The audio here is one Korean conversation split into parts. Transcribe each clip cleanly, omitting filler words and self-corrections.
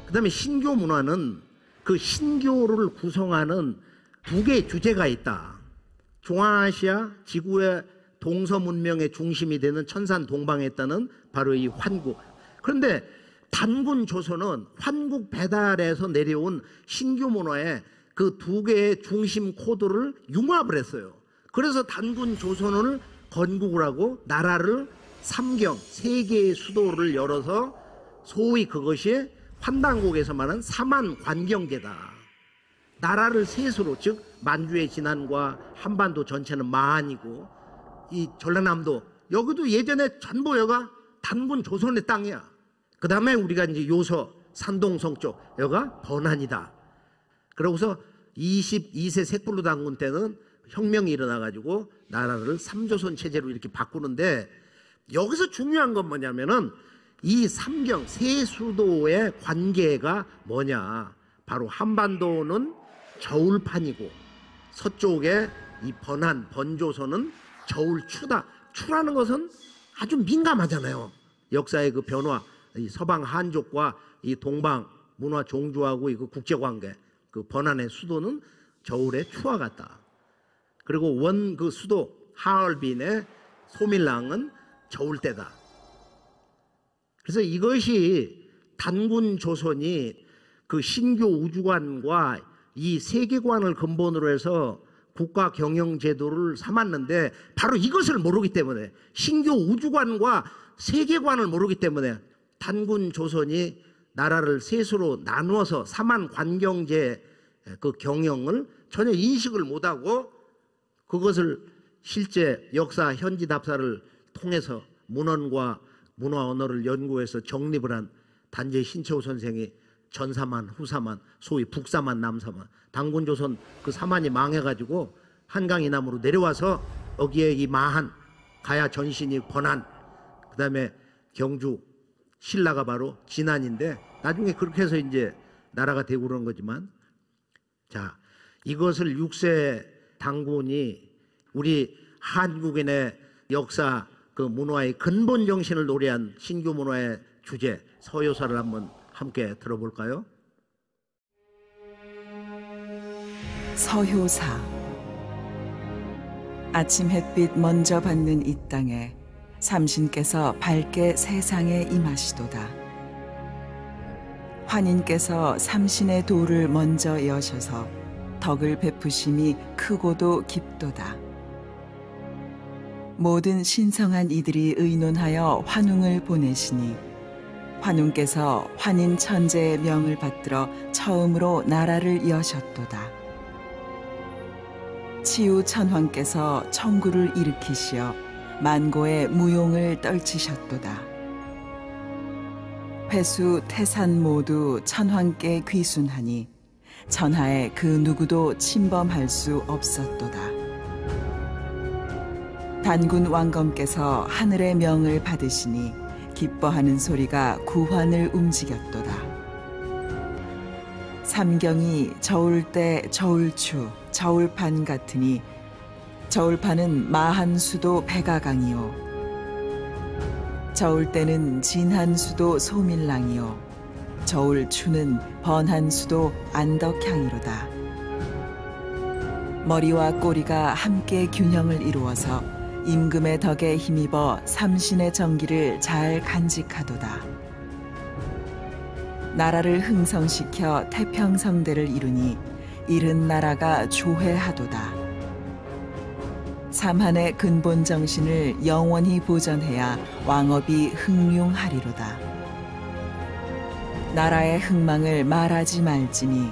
그 다음에 신교 문화는 그 신교를 구성하는 두 개의 주제가 있다. 중앙아시아 지구의 동서 문명의 중심이 되는 천산 동방에 있다는 바로 이 환국. 그런데 단군 조선은 환국 배달에서 내려온 신교 문화의 그 두 개의 중심 코드를 융합을 했어요. 그래서 단군 조선을 건국을 하고 나라를 삼경 세 개의 수도를 열어서 소위 그것이 환단국에서 말하는 삼한 관경제다. 나라를 셋으로, 즉 만주의 진안과 한반도 전체는 마한이고 이 전라남도 여기도 예전에 전부 여가 단군 조선의 땅이야. 그 다음에 우리가 이제 요서 산동성 쪽 여가 번안이다. 그러고서 22세 색불로 단군 때는 혁명이 일어나가지고 나라를 삼조선 체제로 이렇게 바꾸는데, 여기서 중요한 건 뭐냐면은 이 삼경 세 수도의 관계가 뭐냐. 바로 한반도는 저울판이고 서쪽에 이 번안 번조선은 저울추다. 추라는 것은 아주 민감하잖아요. 역사의 그 변화, 이 서방 한족과 이 동방 문화 종주하고 이 국제관계, 그 번안의 수도는 저울의 추와 같다. 그리고 원 그 수도 하얼빈의 소밀랑은 저울대다. 그래서 이것이 단군 조선이 그 신교 우주관과 이 세계관을 근본으로 해서 국가 경영 제도를 삼았는데, 바로 이것을 모르기 때문에, 신교 우주관과 세계관을 모르기 때문에 단군 조선이 나라를 셋으로 나누어서 삼한 관경제 그 경영을 전혀 인식을 못하고, 그것을 실제 역사 현지 답사를 통해서 문헌과 문화 언어를 연구해서 정립을 한 단재 신채호 선생이 전사만, 후사만, 소위 북사만, 남사만, 단군조선 그 사만이 망해가지고 한강 이남으로 내려와서 여기에 이 마한, 가야 전신이 번안, 그 다음에 경주, 신라가 바로 진안인데, 나중에 그렇게 해서 이제 나라가 되고 그런 거지만, 자, 이것을 6세 단군이 우리 한국인의 역사 그 문화의 근본 정신을 노래한 신교 문화의 주제 서효사를 한번 함께 들어볼까요? 서효사. 아침 햇빛 먼저 받는 이 땅에 삼신께서 밝게 세상에 임하시도다. 환인께서 삼신의 도를 먼저 여셔서 덕을 베푸심이 크고도 깊도다. 모든 신성한 이들이 의논하여 환웅을 보내시니 환웅께서 환인 천재의 명을 받들어 처음으로 나라를 여셨도다. 치유 천황께서 청구를 일으키시어 만고의 무용을 떨치셨도다. 회수 태산 모두 천황께 귀순하니 천하에 그 누구도 침범할 수 없었도다. 단군 왕검께서 하늘의 명을 받으시니 기뻐하는 소리가 구환을 움직였도다. 삼경이 저울대 저울추 저울판 같으니 저울판은 마한수도 백아강이요 저울대는 진한수도 소밀랑이요 저울추는 번한수도 안덕향이로다. 머리와 꼬리가 함께 균형을 이루어서 임금의 덕에 힘입어 삼신의 정기를 잘 간직하도다. 나라를 흥성시켜 태평성대를 이루니 이른 나라가 조회하도다. 삼한의 근본 정신을 영원히 보존해야 왕업이 흥룡하리로다. 나라의 흥망을 말하지 말지니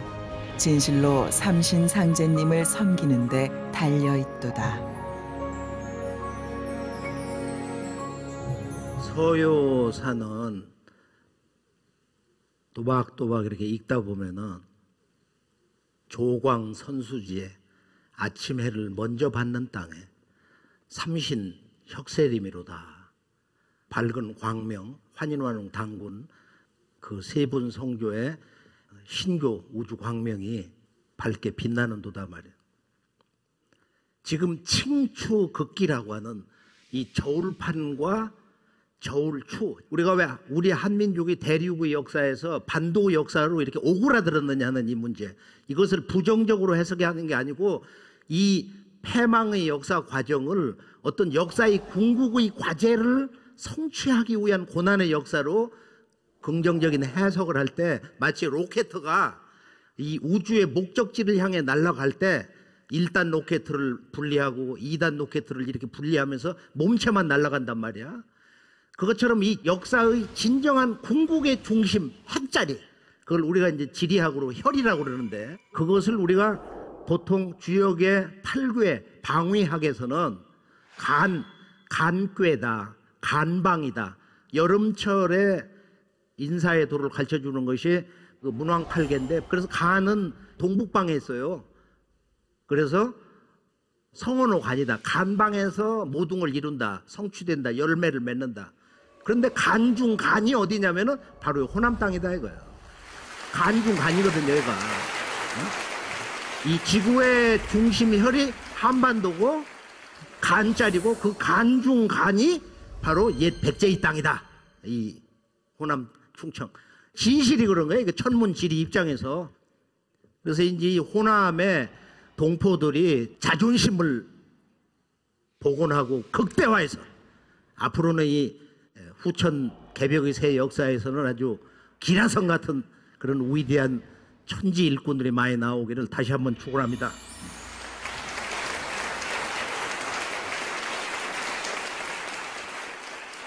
진실로 삼신상제님을 섬기는데 달려있도다. 서효사는 또박또박 이렇게 읽다 보면은 조광 선수지에 아침 해를 먼저 받는 땅에 삼신 혁세림이로다. 밝은 광명 환인환웅 단군 그 세 분 성교의 신교 우주 광명이 밝게 빛나는 도다 말이에요. 지금 칭추극기라고 하는 이 저울판과 저울 추. 우리가 왜 우리 한민족이 대륙의 역사에서 반도 역사로 이렇게 오그라들었느냐는 이 문제. 이것을 부정적으로 해석하는 게 아니고 이 패망의 역사 과정을 어떤 역사의 궁극의 과제를 성취하기 위한 고난의 역사로 긍정적인 해석을 할 때 마치 로켓가 이 우주의 목적지를 향해 날아갈 때 1단 로켓을 분리하고 2단 로켓을 이렇게 분리하면서 몸체만 날아간단 말이야. 그것처럼 이 역사의 진정한 궁극의 중심, 핵자리, 그걸 우리가 이제 지리학으로 혈이라고 그러는데, 그것을 우리가 보통 주역의 8궤 방위학에서는 간꾀다, 간방이다. 여름철에 인사의 도를 가르쳐 주는 것이 그 문왕 8궤인데, 그래서 간은 동북방에 있어요. 그래서 성원의 관이다. 간방에서 모둥을 이룬다, 성취된다, 열매를 맺는다. 그런데 간 중 간이 어디냐면은 바로 호남 땅이다 이거예요. 간 중 간이거든요, 여기가. 이 지구의 중심 혈이 한반도고 간짜리고, 그 간 중 간이 바로 옛 백제의 땅이다. 이 호남 충청. 진실이 그런 거예요. 천문 지리 입장에서. 그래서 이제 이 호남의 동포들이 자존심을 복원하고 극대화해서 앞으로는 이 후천 개벽의 새 역사에서는 아주 기라성 같은 그런 위대한 천지 일꾼들이 많이 나오기를 다시 한번 축원합니다.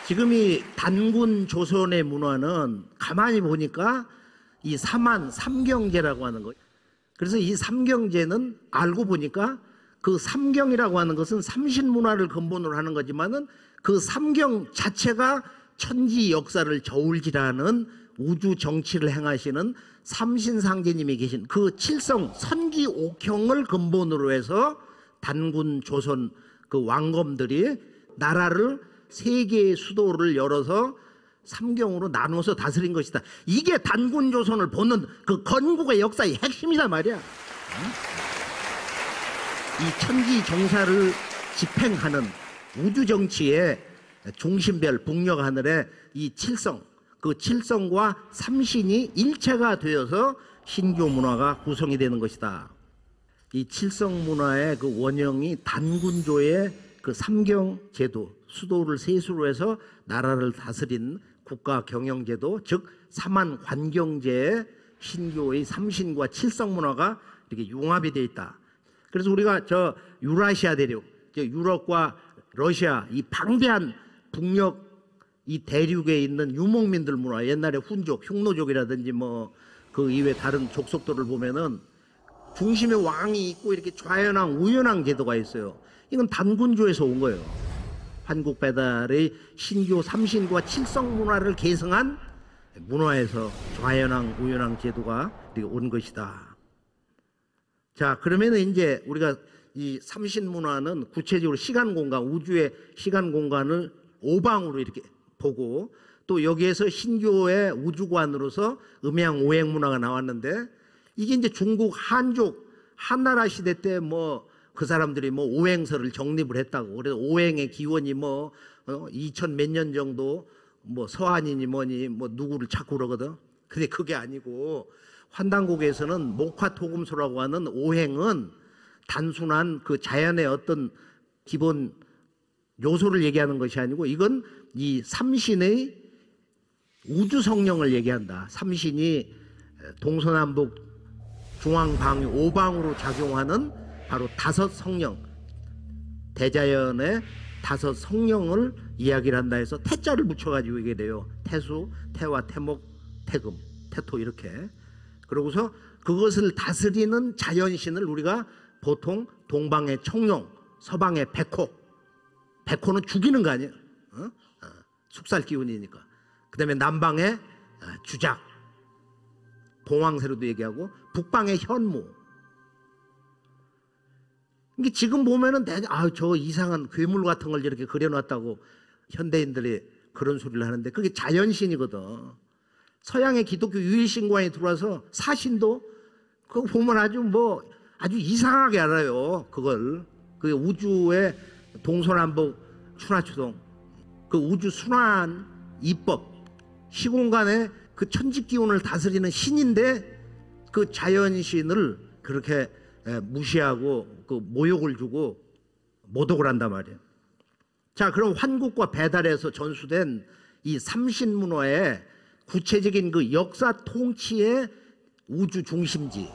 지금 이 단군 조선의 문화는 가만히 보니까 이 삼경제라고 하는 거예요. 그래서 이 삼경제는 알고 보니까 그 삼경이라고 하는 것은 삼신문화를 근본으로 하는 거지만은 그 삼경 자체가 천지 역사를 저울질하는 우주 정치를 행하시는 삼신상제님이 계신 그 칠성 선기옥형을 근본으로 해서 단군 조선 그 왕검들이 나라를 세 개의 수도를 열어서 삼경으로 나눠서 다스린 것이다. 이게 단군 조선을 보는 그 건국의 역사의 핵심이다 말이야. 이 천지 정사를 집행하는 우주 정치의 중심별 북녘 하늘의 이 칠성, 그 칠성과 삼신이 일체가 되어서 신교 문화가 구성이 되는 것이다. 이 칠성 문화의 그 원형이 단군조의 그 삼경 제도, 수도를 세수로 해서 나라를 다스린 국가 경영제도, 즉 삼한 관경제의 신교의 삼신과 칠성 문화가 이렇게 융합이 되어 있다. 그래서 우리가 저 유라시아 대륙, 유럽과 러시아 이 방대한 북녘 이 대륙에 있는 유목민들 문화, 옛날에 훈족, 흉노족이라든지 뭐 그 이외 다른 족속들을 보면은 중심에 왕이 있고 이렇게 좌연왕, 우연왕 제도가 있어요. 이건 단군조에서 온 거예요. 한국배달의 신교 삼신과 칠성 문화를 계승한 문화에서 좌연왕, 우연왕 제도가 이렇게 온 것이다. 자, 그러면은 이제 우리가 이 삼신 문화는 구체적으로 시간 공간, 우주의 시간 공간을 오방으로 이렇게 보고, 또 여기에서 신교의 우주관으로서 음양 오행 문화가 나왔는데, 이게 이제 중국 한족 한나라 시대 때 뭐 그 사람들이 뭐 오행설을 정립을 했다고. 그래서 오행의 기원이 뭐 2000 몇 년 정도 뭐 서한이니 뭐니 뭐 누구를 찾고 그러거든. 근데 그게 아니고 환단국에서는 목화토금소라고 하는 오행은 단순한 그 자연의 어떤 기본 요소를 얘기하는 것이 아니고, 이건 이 삼신의 우주 성령을 얘기한다. 삼신이 동서남북 중앙방위 오방으로 작용하는 바로 다섯 성령, 대자연의 다섯 성령을 이야기를 한다 해서 태자를 붙여가지고 이게 돼요. 태수, 태화, 태목, 태금, 태토 이렇게. 그러고서 그것을 다스리는 자연신을 우리가 보통 동방의 청룡, 서방의 백호, 백호는 죽이는 거 아니에요? 숙살 기운이니까. 그 다음에 남방의 주작, 봉황새로도 얘기하고, 북방의 현무. 이게 지금 보면은 저 이상한 괴물 같은 걸 이렇게 그려놨다고 현대인들이 그런 소리를 하는데, 그게 자연신이거든. 서양의 기독교 유일신과에 들어와서 사신도 그거 보면 아주 이상하게 알아요. 그걸 그 우주의 동서남북 추나추동. 그 우주 순환 이법, 시공간의 그 천지 기운을 다스리는 신인데 그 자연신을 그렇게 무시하고 그 모욕을 주고 모독을 한단 말이에요. 자, 그럼 환국과 배달에서 전수된 이 삼신문화의 구체적인 그 역사 통치의 우주 중심지,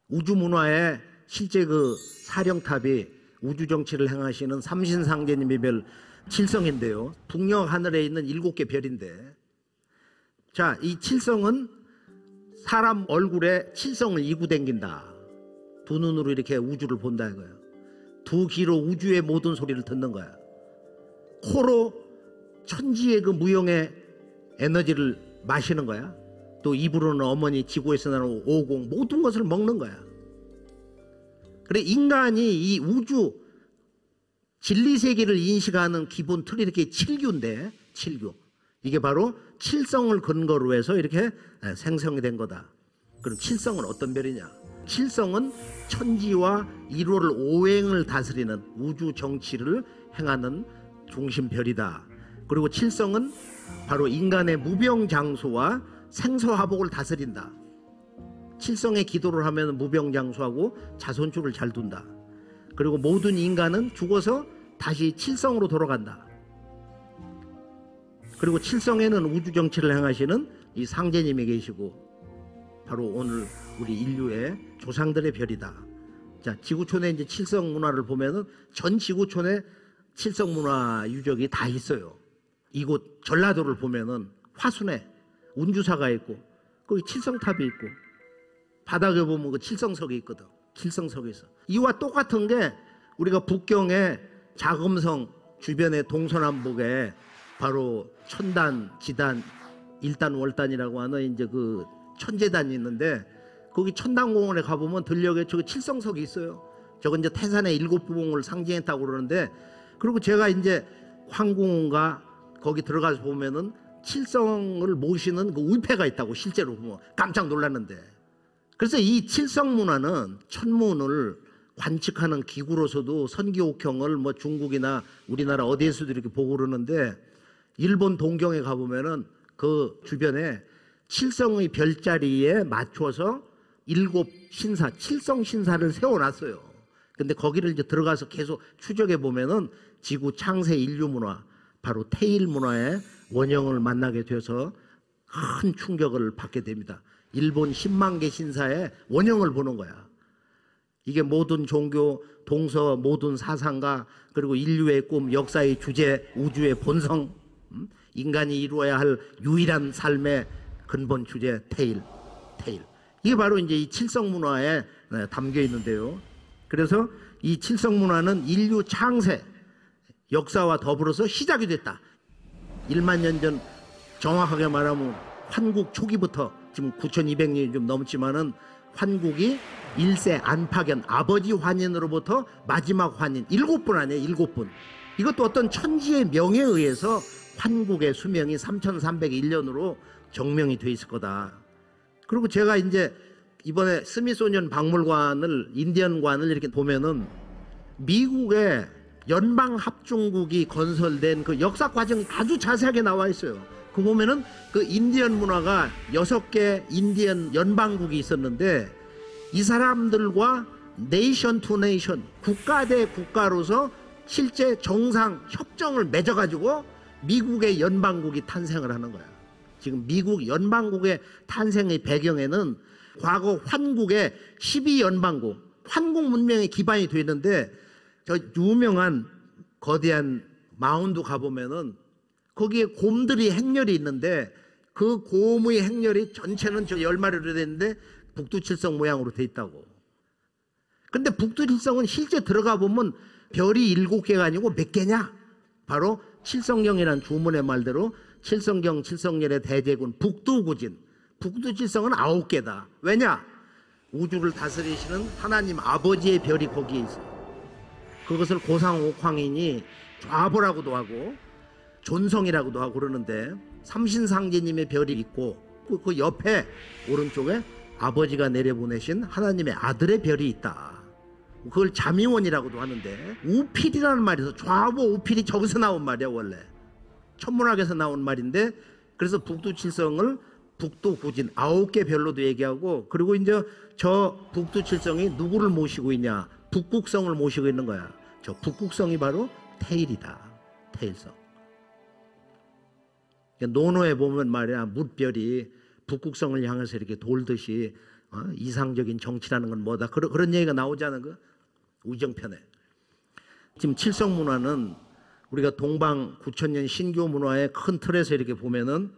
우주 문화의 실제 그 사령탑이 우주 정치를 행하시는 삼신상제님의 별 칠성인데요. 북녘 하늘에 있는 7개 별인데, 자, 이 칠성은 사람 얼굴에 칠성을 이고 댕긴다. 두 눈으로 이렇게 우주를 본다 이거예요. 두 귀로 우주의 모든 소리를 듣는 거야. 코로 천지의 그 무형의 에너지를 마시는 거야. 또 입으로는 어머니 지구에서 나는 오공 모든 것을 먹는 거야. 그래, 인간이 이 우주 진리세계를 인식하는 기본 틀이 이렇게 칠규인데, 칠규. 이게 바로 칠성을 근거로 해서 이렇게 생성이 된 거다. 그럼 칠성은 어떤 별이냐? 칠성은 천지와 1호를 오행을 다스리는 우주 정치를 행하는 중심별이다. 그리고 칠성은 바로 인간의 무병장수와 생서화복을 다스린다. 칠성에 기도를 하면 무병장수하고 자손줄을 잘 둔다. 그리고 모든 인간은 죽어서 다시 칠성으로 돌아간다. 그리고 칠성에는 우주 정치를 행하시는 이 상제님이 계시고 바로 오늘 우리 인류의 조상들의 별이다. 자, 지구촌에 이제 칠성 문화를 보면은 전 지구촌에 칠성 문화 유적이 다 있어요. 이곳 전라도를 보면은 화순에 운주사가 있고 거기 칠성탑이 있고 바닥에 보면 그 칠성석이 있거든. 칠성석이 있어. 이와 똑같은 게 우리가 북경의 자금성 주변의 동서남북에 바로 천단, 지단, 일단, 월단이라고 하는 이제 그 천재단이 있는데 거기 천단공원에 가보면 들녘에 저기 칠성석이 있어요. 저건 이제 태산의 7부봉을 상징했다고 그러는데, 그리고 제가 이제 황궁원가 거기 들어가서 보면은 칠성을 모시는 그 위패가 있다고 실제로 보면 깜짝 놀랐는데, 그래서 이 칠성 문화는 천문을 관측하는 기구로서도 선기옥형을 뭐 중국이나 우리나라 어디에서도 이렇게 보고 그러는데, 일본 동경에 가보면은 그 주변에 칠성의 별자리에 맞춰서 7신사, 칠성신사를 세워놨어요. 근데 거기를 이제 들어가서 계속 추적해 보면은 지구 창세 인류 문화, 바로 태일 문화의 원형을 만나게 돼서 큰 충격을 받게 됩니다. 일본 10만 개 신사의 원형을 보는 거야. 이게 모든 종교, 동서, 모든 사상가, 그리고 인류의 꿈, 역사의 주제, 우주의 본성, 인간이 이루어야 할 유일한 삶의 근본 주제, 태일. 이게 바로 이제 이 칠성 문화에 담겨 있는데요. 그래서 이 칠성 문화는 인류 창세, 역사와 더불어서 시작이 됐다. 1만 년 전 정확하게 말하면 환국 초기부터 지금 9200년이 좀 넘지만은 환국이 1세 안팎연 아버지 환인으로부터 마지막 환인 7분 아니에요. 7분. 이것도 어떤 천지의 명에 의해서 환국의 수명이 3301년으로 정명이 돼 있을 거다. 그리고 제가 이제 이번에 스미소니언 박물관을, 인디언관을 이렇게 보면은 미국의 연방합중국이 건설된 그 역사 과정이 아주 자세하게 나와 있어요. 그 보면은 그 인디언 문화가 6개 인디언 연방국이 있었는데, 이 사람들과 네이션 투 네이션, 국가 대 국가로서 실제 정상 협정을 맺어가지고 미국의 연방국이 탄생을 하는 거야. 지금 미국 연방국의 탄생의 배경에는 과거 환국의 12연방국, 환국 문명의 기반이 되어 있는데, 저 유명한 거대한 마운드 가보면은 거기에 곰들이 행렬이 있는데, 그 곰의 행렬이 전체는 저 10마리로 되어 있는데 북두칠성 모양으로 되어 있다고. 근데 북두칠성은 실제 들어가 보면 별이 7개가 아니고 몇 개냐? 바로 칠성경이라는 주문의 말대로 칠성경 칠성열의 대제군 북두구진, 북두칠성은 9개다. 왜냐? 우주를 다스리시는 하나님 아버지의 별이 거기에 있어요. 그것을 고상옥황인이 좌보라고도 하고 존성이라고도 하고 그러는데, 삼신상제님의 별이 있고 그 옆에 오른쪽에 아버지가 내려보내신 하나님의 아들의 별이 있다. 그걸 자미원이라고도 하는데, 우필이라는 말이 있어. 좌보 우필이 저기서 나온 말이야 원래. 천문학에서 나온 말인데, 그래서 북두칠성을 북두구진 9개 별로도 얘기하고, 그리고 이제 저 북두칠성이 누구를 모시고 있냐, 북극성을 모시고 있는 거야. 저 북극성이 바로 태일이다. 태일성. 논어에 보면 말이야, 뭇별이 북극성을 향해서 이렇게 돌듯이 이상적인 정치라는 건 뭐다, 그런 얘기가 나오잖아. 그 우정편에. 지금 칠성문화는 우리가 동방 9천년 신교 문화의 큰 틀에서 이렇게 보면은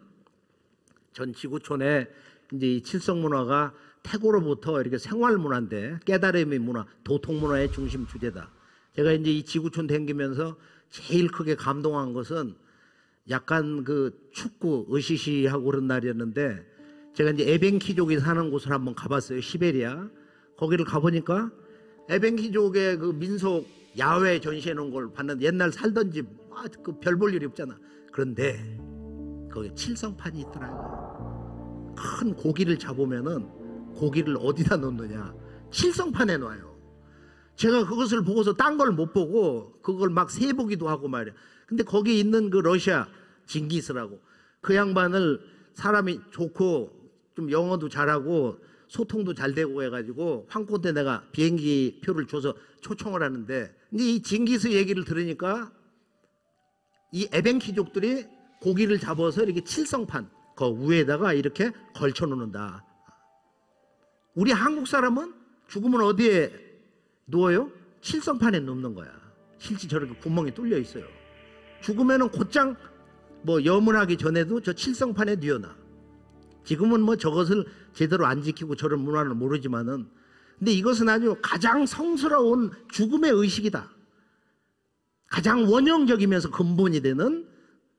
전 지구촌에 이제 이 칠성문화가 태고로부터 이렇게 생활문화인데, 깨달음의 문화, 도통문화의 중심 주제다. 제가 이제 이 지구촌 댕기면서 제일 크게 감동한 것은 약간 그 춥고 으시시하고 그런 날이었는데, 제가 이제 에벤키족이 사는 곳을 한번 가봤어요. 시베리아. 거기를 가보니까 에벤키족의 그 민속 야외 전시해 놓은 걸 봤는데, 옛날 살던 집, 그 별 볼 일이 없잖아. 그런데 거기 칠성판이 있더라고요. 큰 고기를 잡으면은 고기를 어디다 놓느냐, 칠성판에 놔요. 제가 그것을 보고서 딴 걸 못 보고 그걸 막 세보기도 하고 말이야. 근데 거기 있는 그 러시아 징기스라고, 그 양반을 사람이 좋고 좀 영어도 잘하고 소통도 잘 되고 해가지고 황코 때 내가 비행기 표를 줘서 초청을 하는데, 이제 이 징기스 얘기를 들으니까 이 에벤키족들이 고기를 잡아서 이렇게 칠성판 그 위에다가 이렇게 걸쳐 놓는다. 우리 한국 사람은 죽으면 어디에 누워요? 칠성판에 눕는 거야. 실제 저렇게 구멍이 뚫려 있어요. 죽으면은 곧장 뭐 염문하기 전에도 저 칠성판에 뉘어놔. 지금은 뭐 저것을 제대로 안 지키고 저런 문화를 모르지만은, 근데 이것은 아주 가장 성스러운 죽음의 의식이다. 가장 원형적이면서 근본이 되는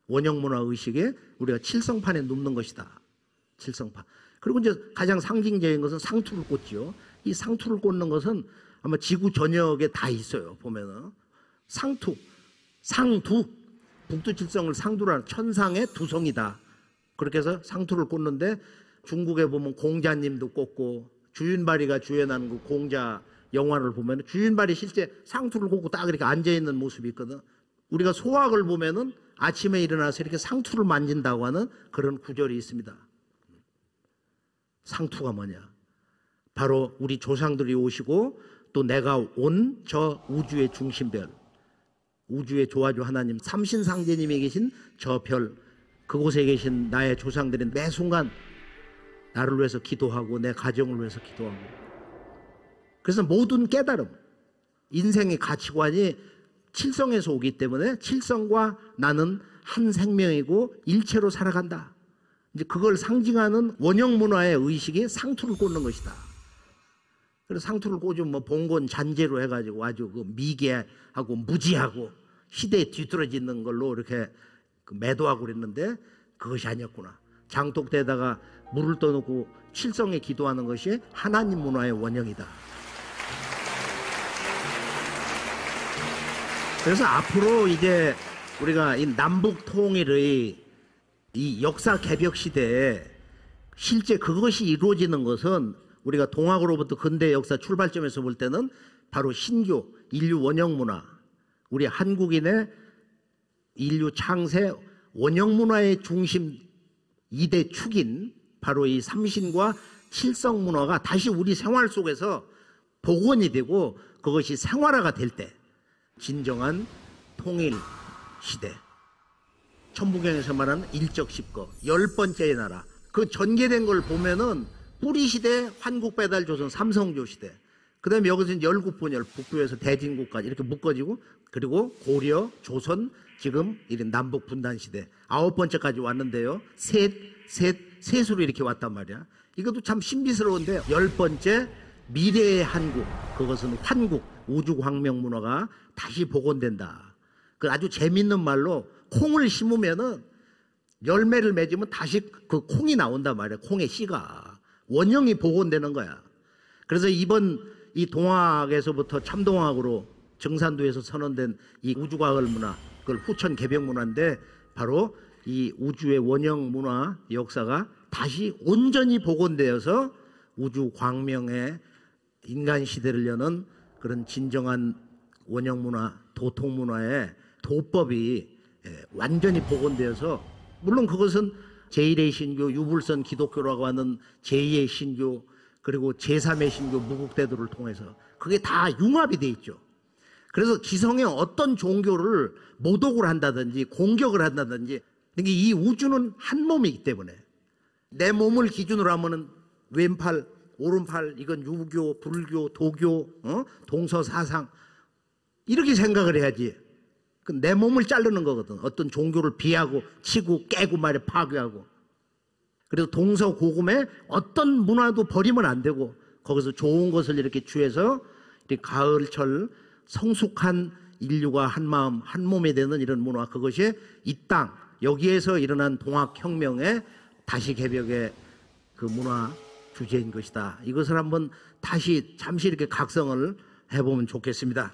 원형문화 의식에 우리가 칠성판에 눕는 것이다. 칠성판. 그리고 이제 가장 상징적인 것은 상투를 꽂지요. 이 상투를 꽂는 것은 아마 지구 전역에 다 있어요. 보면은 상투, 상두, 북두칠성을 상두라는 천상의 두성이다. 그렇게 해서 상투를 꽂는데, 중국에 보면 공자님도 꽂고, 주윤발이가 주연하는 그 공자 영화를 보면 주윤발이 실제 상투를 꽂고 딱 이렇게 앉아있는 모습이 있거든. 우리가 소학을 보면은 아침에 일어나서 이렇게 상투를 만진다고 하는 그런 구절이 있습니다. 상투가 뭐냐? 바로 우리 조상들이 오시고 또 내가 온 저 우주의 중심별, 우주의 조화주 하나님, 삼신상제님이 계신 저 별, 그곳에 계신 나의 조상들은 매 순간 나를 위해서 기도하고 내 가정을 위해서 기도하고, 그래서 모든 깨달음, 인생의 가치관이 칠성에서 오기 때문에 칠성과 나는 한 생명이고 일체로 살아간다. 이제 그걸 상징하는 원형 문화의 의식이 상투를 꽂는 것이다. 그래서 상투를 꽂으면 뭐 봉건 잔재로 해가지고 아주 그 미개하고 무지하고 시대에 뒤떨어지는 걸로 이렇게 매도하고 그랬는데, 그것이 아니었구나. 장독대에다가 물을 떠놓고 칠성에 기도하는 것이 하나님 문화의 원형이다. 그래서 앞으로 이제 우리가 이 남북 통일의 이 역사 개벽 시대에 실제 그것이 이루어지는 것은 우리가 동학으로부터 근대 역사 출발점에서 볼 때는 바로 신교, 인류 원형 문화, 우리 한국인의 인류 창세 원형 문화의 중심 2대 축인 바로 이 삼신과 칠성 문화가 다시 우리 생활 속에서 복원이 되고 그것이 생활화가 될 때 진정한 통일 시대, 천부경에서 말하는 일적십거 10번째의 나라, 그 전개된 걸 보면은 뿌리 시대, 환국배달 조선, 삼성조 시대, 그 다음에 여기서 열국분열, 북두에서 대진국까지 이렇게 묶어지고, 그리고 고려, 조선, 지금 이런 남북 분단 시대 9번째까지 왔는데요. 셋으로 이렇게 왔단 말이야. 이것도 참 신비스러운데, 10번째 미래의 한국, 그것은 환국, 우주광명 문화가 다시 복원된다. 그 아주 재밌는 말로 콩을 심으면은 열매를 맺으면 다시 그 콩이 나온단 말이야. 콩의 씨가 원형이 복원되는 거야. 그래서 이번 이 동학에서부터 참동학으로 정산도에서 선언된 이 우주과학 문화, 그걸 후천 개벽 문화인데, 바로 이 우주의 원형 문화 역사가 다시 온전히 복원되어서 우주 광명의 인간 시대를 여는 그런 진정한 원형 문화, 도통 문화의 도법이 완전히 복원되어서, 물론 그것은 제1의 신교, 유불선 기독교라고 하는 제2의 신교, 그리고 제3의 신교 무국대도를 통해서 그게 다 융합이 돼 있죠. 그래서 기성의 어떤 종교를 모독을 한다든지 공격을 한다든지, 그러니까 이 우주는 한 몸이기 때문에 내 몸을 기준으로 하면은 왼팔, 오른팔, 이건 유교, 불교, 도교, 동서사상, 이렇게 생각을 해야지. 내 몸을 자르는 거거든. 어떤 종교를 비하고 치고 깨고 말에 파괴하고. 그래서 동서고금의 어떤 문화도 버리면 안 되고, 거기서 좋은 것을 이렇게 취해서 이렇게 가을철 성숙한 인류가 한 마음 한 몸이 되는 이런 문화, 그것이 이 땅 여기에서 일어난 동학혁명의 다시 개벽의 그 문화 주제인 것이다. 이것을 한번 다시 잠시 이렇게 각성을 해보면 좋겠습니다.